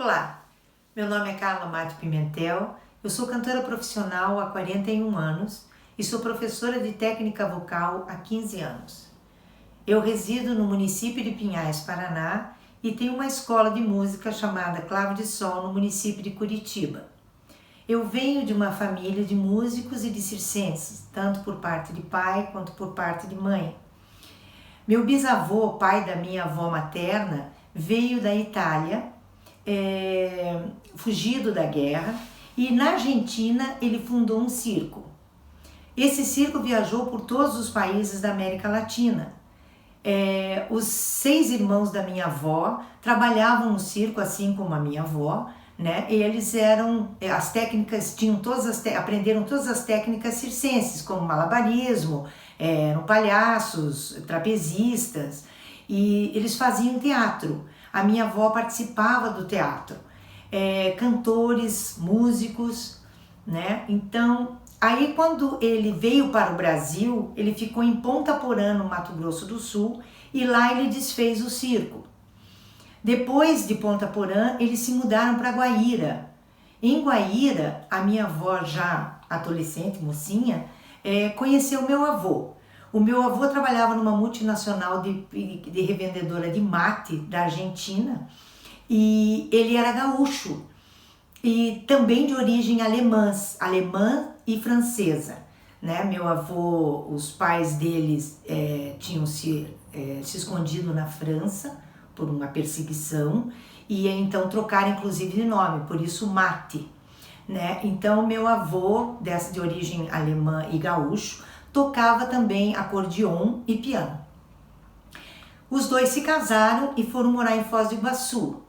Olá, meu nome é Carla Mato Pimentel, eu sou cantora profissional há 41 anos e sou professora de técnica vocal há 15 anos. Eu resido no município de Pinhais, Paraná, e tenho uma escola de música chamada Clave de Sol no município de Curitiba. Eu venho de uma família de músicos e de circenses, tanto por parte de pai quanto por parte de mãe. Meu bisavô, pai da minha avó materna, veio da Itália, fugido da guerra, e na Argentina ele fundou um circo. Esse circo viajou por todos os países da América Latina. Os 6 irmãos da minha avó trabalhavam no circo, assim como a minha avó, né? Eles eram, as técnicas, aprenderam todas as técnicas circenses, como malabarismo, eram palhaços, trapezistas, e eles faziam teatro. A minha avó participava do teatro, cantores, músicos, né? Então, aí quando ele veio para o Brasil, ele ficou em Ponta Porã, no Mato Grosso do Sul, e lá ele desfez o circo. Depois de Ponta Porã, eles se mudaram para Guaíra. Em Guaíra, a minha avó, já adolescente, mocinha, conheceu meu avô. O meu avô trabalhava numa multinacional de revendedora de mate da Argentina, e ele era gaúcho e também de origem alemã e francesa, né? Meu avô, os pais deles tinham se escondido na França por uma perseguição, e então trocaram inclusive de nome, por isso Mate, né? Então meu avô, de origem alemã e gaúcho, tocava também acordeon e piano. Os dois se casaram e foram morar em Foz do Iguaçu.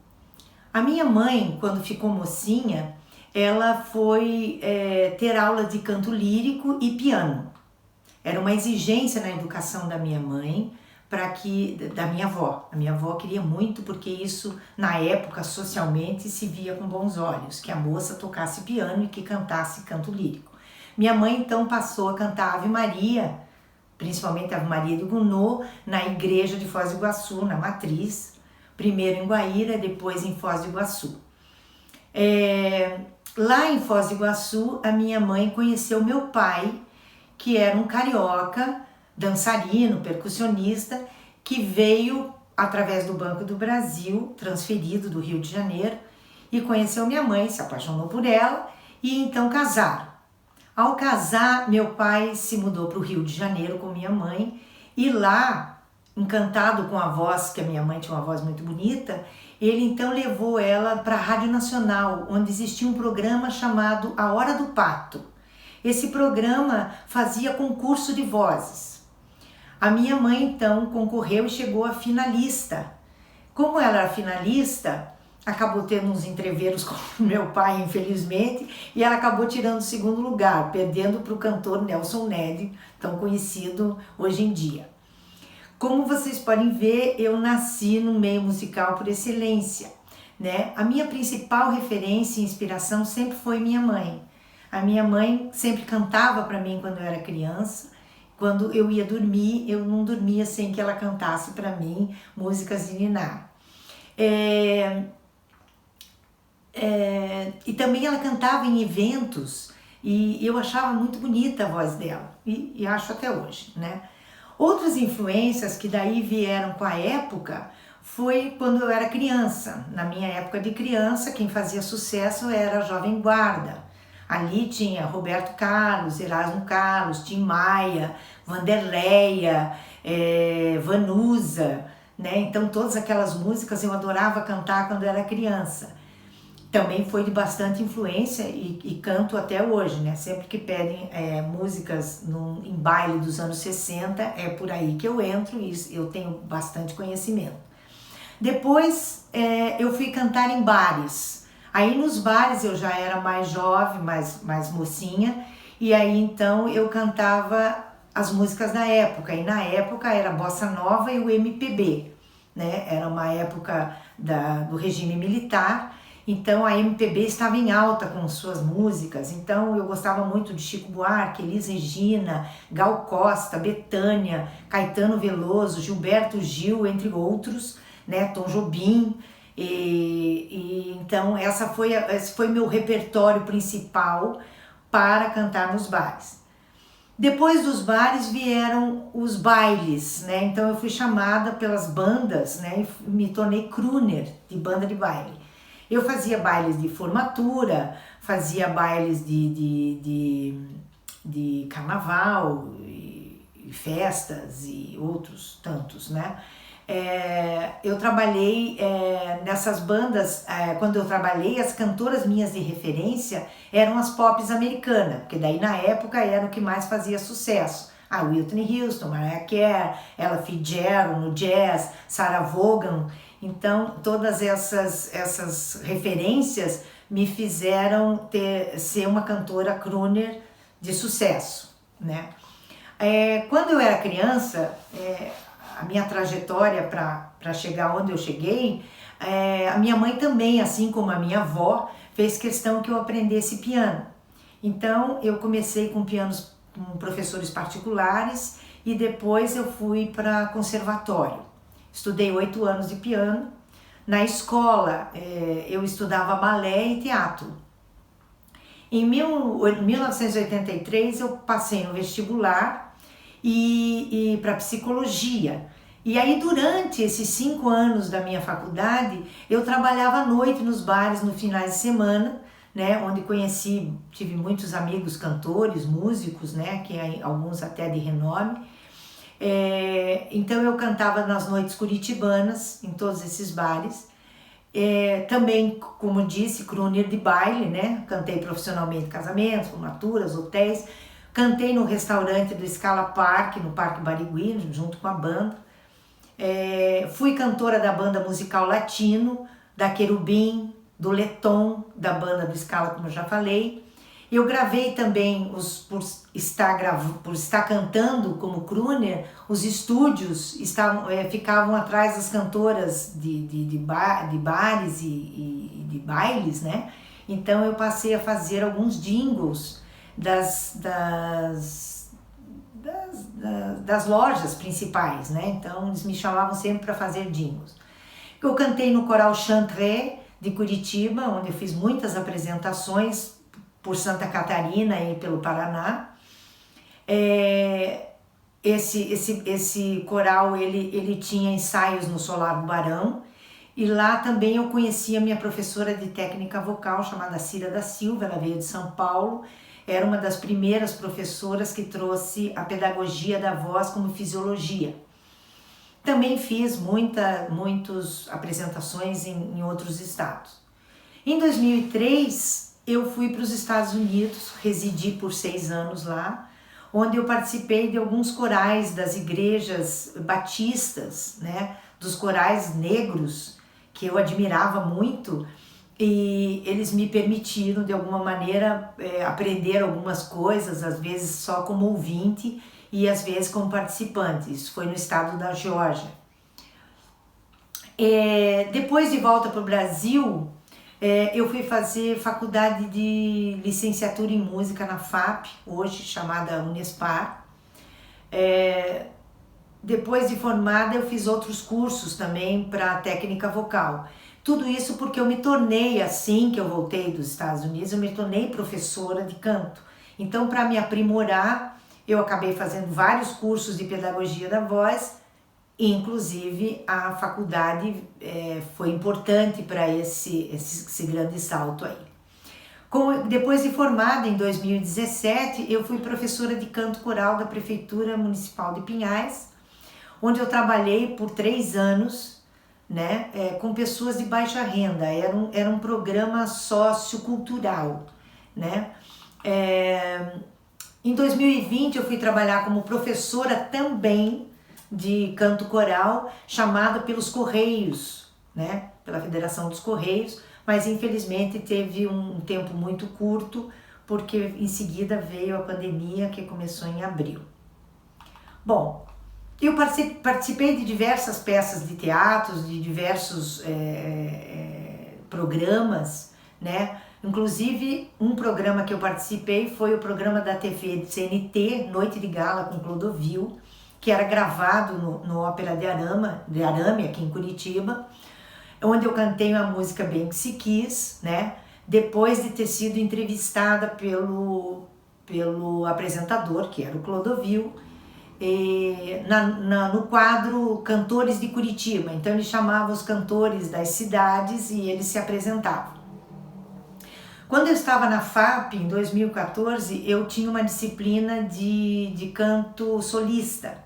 A minha mãe, quando ficou mocinha, ela foi ter aula de canto lírico e piano. Era uma exigência na educação da minha mãe, da minha avó. A minha avó queria muito, porque isso, na época, socialmente, se via com bons olhos, que a moça tocasse piano e que cantasse canto lírico. Minha mãe, então, passou a cantar Ave Maria, principalmente Ave Maria de Gounod, na igreja de Foz do Iguaçu, na matriz, primeiro em Guaíra, depois em Foz do Iguaçu. Lá em Foz do Iguaçu, a minha mãe conheceu meu pai, que era um carioca, dançarino, percussionista, que veio através do Banco do Brasil, transferido do Rio de Janeiro, e conheceu minha mãe, se apaixonou por ela, e então casaram. Ao casar, meu pai se mudou para o Rio de Janeiro com minha mãe, e lá, encantado com a voz, que a minha mãe tinha uma voz muito bonita, ele então levou ela para a Rádio Nacional, onde existia um programa chamado A Hora do Pato. Esse programa fazia concurso de vozes. A minha mãe então concorreu e chegou a finalista. Como ela era finalista, acabou tendo uns entreveros com meu pai, infelizmente, e ela acabou tirando o 2º lugar, perdendo para o cantor Nelson Ned, tão conhecido hoje em dia. Como vocês podem ver, eu nasci no meio musical por excelência, né? A minha principal referência e inspiração sempre foi minha mãe. A minha mãe sempre cantava para mim quando eu era criança. Quando eu ia dormir, eu não dormia sem que ela cantasse para mim músicas de ninar. E também ela cantava em eventos, e eu achava muito bonita a voz dela, e acho até hoje, né? Outras influências que daí vieram com a época foi quando eu era criança. Na minha época de criança, quem fazia sucesso era a Jovem Guarda. Ali tinha Roberto Carlos, Erasmo Carlos, Tim Maia, Vanderleia, Vanusa, né? Então todas aquelas músicas eu adorava cantar quando era criança. Também foi de bastante influência e canto até hoje, né? Sempre que pedem músicas em baile dos anos 60, é por aí que eu entro, e eu tenho bastante conhecimento. Depois eu fui cantar em bares. Aí nos bares eu já era mais jovem, mais mocinha, e aí então eu cantava as músicas da época, e na época era a Bossa Nova e o MPB, né? Era uma época do regime militar. Então a MPB estava em alta com suas músicas, então eu gostava muito de Chico Buarque, Elis Regina, Gal Costa, Bethânia, Caetano Veloso, Gilberto Gil, entre outros, né, Tom Jobim, então Então esse foi meu repertório principal para cantar nos bares. Depois dos bares vieram os bailes, né? Então eu fui chamada pelas bandas, né? E me tornei crooner de banda de baile. Eu fazia bailes de formatura, fazia bailes de carnaval, e festas e outros tantos, né? Eu trabalhei nessas bandas, quando eu trabalhei, as cantoras minhas de referência eram as pops americanas, porque daí na época era o que mais fazia sucesso. A Whitney Houston, Mariah Carey, Ella Fitzgerald no jazz, Sarah Vaughan. Então todas essas referências me fizeram ser uma cantora crooner de sucesso, né? Quando eu era criança, a minha trajetória para chegar onde eu cheguei, a minha mãe também, assim como a minha avó, fez questão que eu aprendesse piano. Então eu comecei com pianos com professores particulares e depois eu fui para conservatório. Estudei 8 anos de piano. Na escola eu estudava balé e teatro. Em 1983 eu passei no vestibular e para psicologia. E aí durante esses 5 anos da minha faculdade, eu trabalhava à noite nos bares no finais de semana, né, onde tive muitos amigos cantores, músicos, né, que alguns até de renome. Então eu cantava nas noites curitibanas, em todos esses bares. Também, como disse, crooner de baile, né? Cantei profissionalmente em casamentos, formaturas, hotéis. Cantei no restaurante do Scala Park, no Parque Barigui, junto com a banda. Fui cantora da banda musical Latino, da Querubim, do Leton, da banda do Scala, como eu já falei. Eu gravei também, por estar cantando como crooner, os estúdios ficavam atrás das cantoras de bares e de bailes, né? Então eu passei a fazer alguns jingles das lojas principais, né? Então eles me chamavam sempre para fazer jingles. Eu cantei no Coral Chantré de Curitiba, onde eu fiz muitas apresentações por Santa Catarina e pelo Paraná. Esse coral ele tinha ensaios no Solar do Barão, e lá também eu conheci a minha professora de técnica vocal chamada Cira da Silva. Ela veio de São Paulo, era uma das primeiras professoras que trouxe a pedagogia da voz como fisiologia. Também fiz muitas apresentações em outros estados. Em 2003 eu fui para os Estados Unidos, residi por 6 anos lá, onde eu participei de alguns corais das igrejas batistas, né, dos corais negros, que eu admirava muito, e eles me permitiram, de alguma maneira, aprender algumas coisas, às vezes só como ouvinte e às vezes como participante. Isso foi no estado da Geórgia. Depois de volta para o Brasil, eu fui fazer faculdade de licenciatura em música na FAP, hoje chamada Unespar. Depois de formada, eu fiz outros cursos também para técnica vocal. Tudo isso porque eu me tornei, assim que eu voltei dos Estados Unidos, eu me tornei professora de canto. Então, para me aprimorar, eu acabei fazendo vários cursos de pedagogia da voz. Inclusive a faculdade foi importante para esse grande salto aí. Depois de formada em 2017, eu fui professora de canto coral da Prefeitura Municipal de Pinhais, onde eu trabalhei por 3 anos, né, com pessoas de baixa renda. Era um programa sociocultural, né? Em 2020 eu fui trabalhar como professora também de canto coral, chamada pelos Correios, né, pela Federação dos Correios, mas infelizmente teve um tempo muito curto, porque em seguida veio a pandemia, que começou em abril. Bom, eu participei de diversas peças de teatro, de diversos programas, né? Inclusive, um programa que eu participei foi o programa da TV CNT, Noite de Gala com Clodovil, que era gravado no Ópera de Arame, aqui em Curitiba. onde eu cantei uma música Bem Que Se Quis, né? Depois de ter sido entrevistada pelo apresentador, que era o Clodovil, no quadro Cantores de Curitiba. Então ele chamava os cantores das cidades e eles se apresentavam. Quando eu estava na FAP, em 2014, eu tinha uma disciplina de canto solista.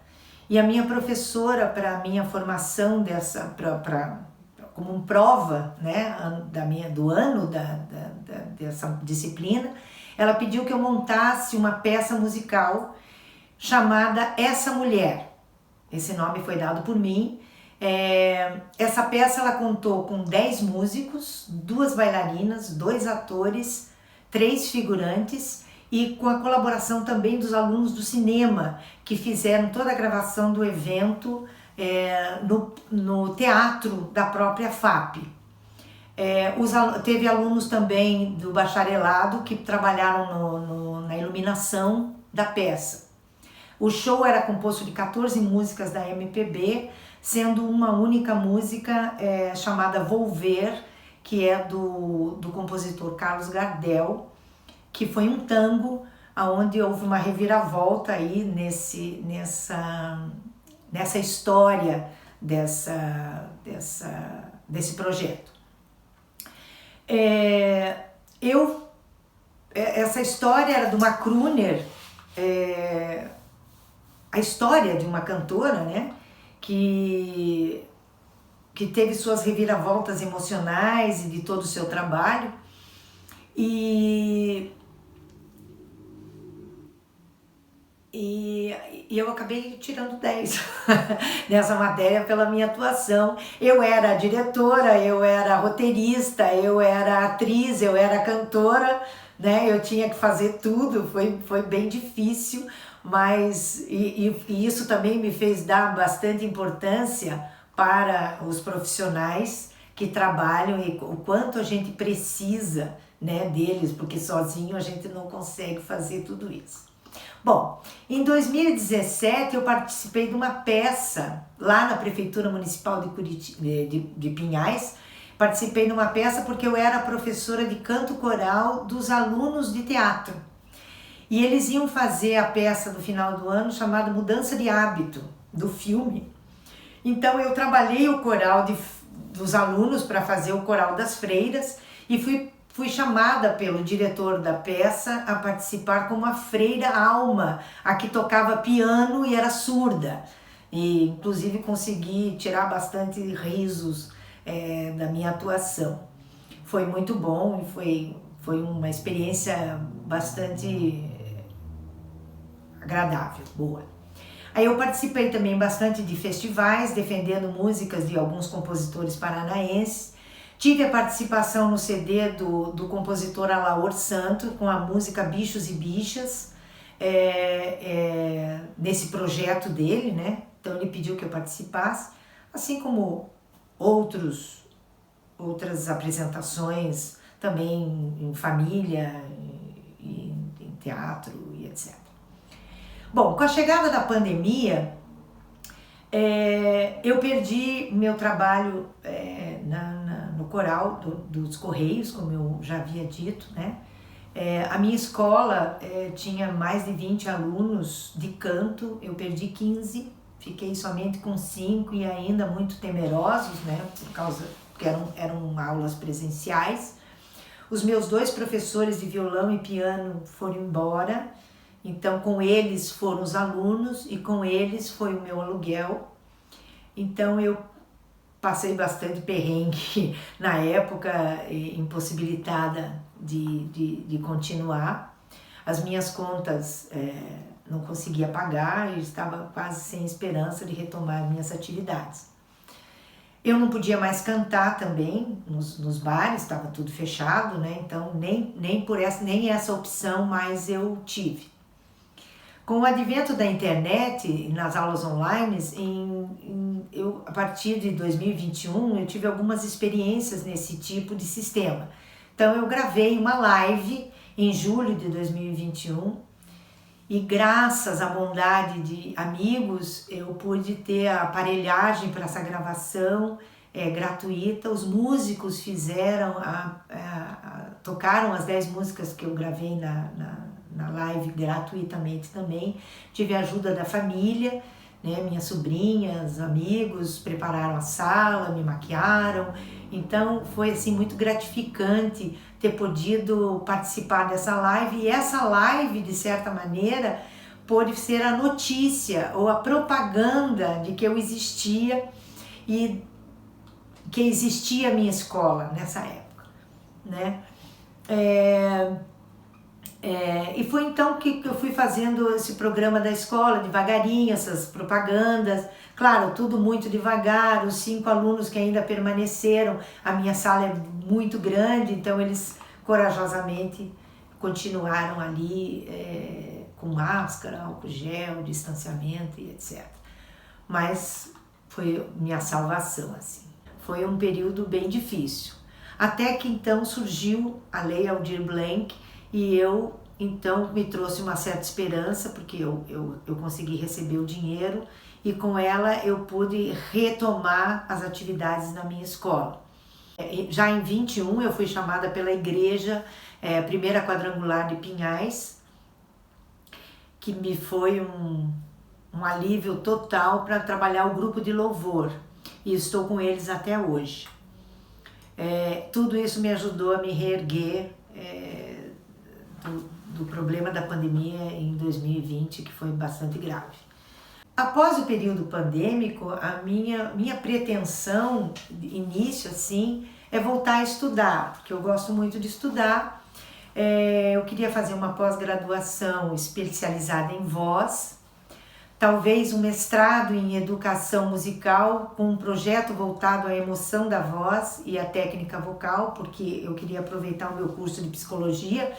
E a minha professora, para a minha formação como prova, né, do ano dessa disciplina, ela pediu que eu montasse uma peça musical chamada Essa Mulher. Esse nome foi dado por mim. Essa peça ela contou com 10 músicos, 2 bailarinas, 2 atores, 3 figurantes e com a colaboração também dos alunos do cinema que fizeram toda a gravação do evento no teatro da própria FAP. Teve alunos também do bacharelado que trabalharam na iluminação da peça. O show era composto de 14 músicas da MPB, sendo uma única música chamada Volver, que é do compositor Carlos Gardel, que foi um tango, onde houve uma reviravolta aí nessa história desse projeto. Essa história era de uma crooner, a história de uma cantora, né, que teve suas reviravoltas emocionais e de todo o seu trabalho, e eu acabei tirando 10 nessa matéria pela minha atuação. Eu era diretora, eu era roteirista, eu era atriz, eu era cantora, né? Eu tinha que fazer tudo, foi bem difícil, mas e isso também me fez dar bastante importância para os profissionais que trabalham e o quanto a gente precisa, né, deles, porque sozinho a gente não consegue fazer tudo isso. Bom, em 2017 eu participei de uma peça lá na Prefeitura Municipal de Pinhais. Participei de uma peça porque eu era professora de canto coral dos alunos de teatro. E eles iam fazer a peça do final do ano chamada Mudança de Hábito, do filme. Então eu trabalhei o coral dos alunos para fazer o coral das freiras e fui chamada pelo diretor da peça a participar como a freira Alma, a que tocava piano e era surda. E inclusive consegui tirar bastante risos da minha atuação. Foi muito bom e foi uma experiência bastante agradável, boa. Aí eu participei também bastante de festivais, defendendo músicas de alguns compositores paranaenses. Tive a participação no CD do compositor Alaor Santo, com a música Bichos e Bichas, nesse projeto dele, né? Então ele pediu que eu participasse, assim como outras apresentações também em família, em teatro e etc. Bom, com a chegada da pandemia, eu perdi meu trabalho no coral dos Correios, como eu já havia dito, né? A minha escola tinha mais de 20 alunos de canto, eu perdi 15, fiquei somente com 5 e ainda muito temerosos, né? Porque eram aulas presenciais. Os meus 2 professores de violão e piano foram embora, então com eles foram os alunos e com eles foi o meu aluguel. Então eu passei bastante perrengue na época, impossibilitada de continuar. As minhas contas não conseguia pagar e estava quase sem esperança de retomar minhas atividades. Eu não podia mais cantar também nos bares, estava tudo fechado, né? Então nem essa opção mais eu tive. Com o advento da internet, nas aulas online, a partir de 2021, eu tive algumas experiências nesse tipo de sistema. Então, eu gravei uma live em julho de 2021 e, graças à bondade de amigos, eu pude ter a aparelhagem para essa gravação gratuita. Os músicos tocaram as 10 músicas que eu gravei na live gratuitamente também. Tive a ajuda da família, né? Minhas sobrinhas, amigos prepararam a sala, me maquiaram. Então foi assim muito gratificante ter podido participar dessa live, e essa live, de certa maneira, pôde ser a notícia ou a propaganda de que eu existia e que existia a minha escola nessa época, né? E foi então que eu fui fazendo esse programa da escola, devagarinho, essas propagandas, claro, tudo muito devagar. Os 5 alunos que ainda permaneceram, a minha sala é muito grande, então eles corajosamente continuaram ali com máscara, álcool gel, distanciamento e etc. Mas foi minha salvação, assim. Foi um período bem difícil. Até que então surgiu a Lei Aldir Blanc, e eu, então, me trouxe uma certa esperança, porque eu consegui receber o dinheiro, e com ela eu pude retomar as atividades na minha escola. Já em 21 eu fui chamada pela igreja, primeira quadrangular de Pinhais, que me foi um alívio total para trabalhar o grupo de louvor, e estou com eles até hoje. Tudo isso me ajudou a me reerguer do problema da pandemia em 2020, que foi bastante grave. Após o período pandêmico, a minha pretensão, de início assim, é voltar a estudar, porque eu gosto muito de estudar. Eu queria fazer uma pós-graduação especializada em voz, talvez um mestrado em educação musical, com um projeto voltado à emoção da voz e à técnica vocal, porque eu queria aproveitar o meu curso de psicologia,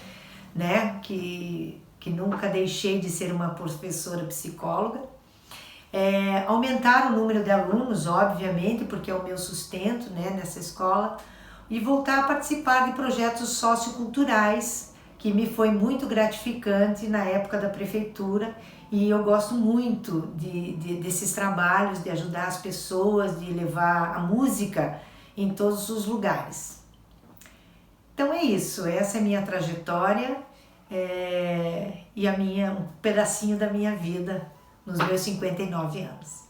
né, que nunca deixei de ser uma professora psicóloga. Aumentar o número de alunos, obviamente, porque é o meu sustento, né, nessa escola, e voltar a participar de projetos socioculturais, que me foi muito gratificante na época da prefeitura, e eu gosto muito desses trabalhos, de ajudar as pessoas, de levar a música em todos os lugares. Então é isso, essa é a minha trajetória e um pedacinho da minha vida nos meus 59 anos.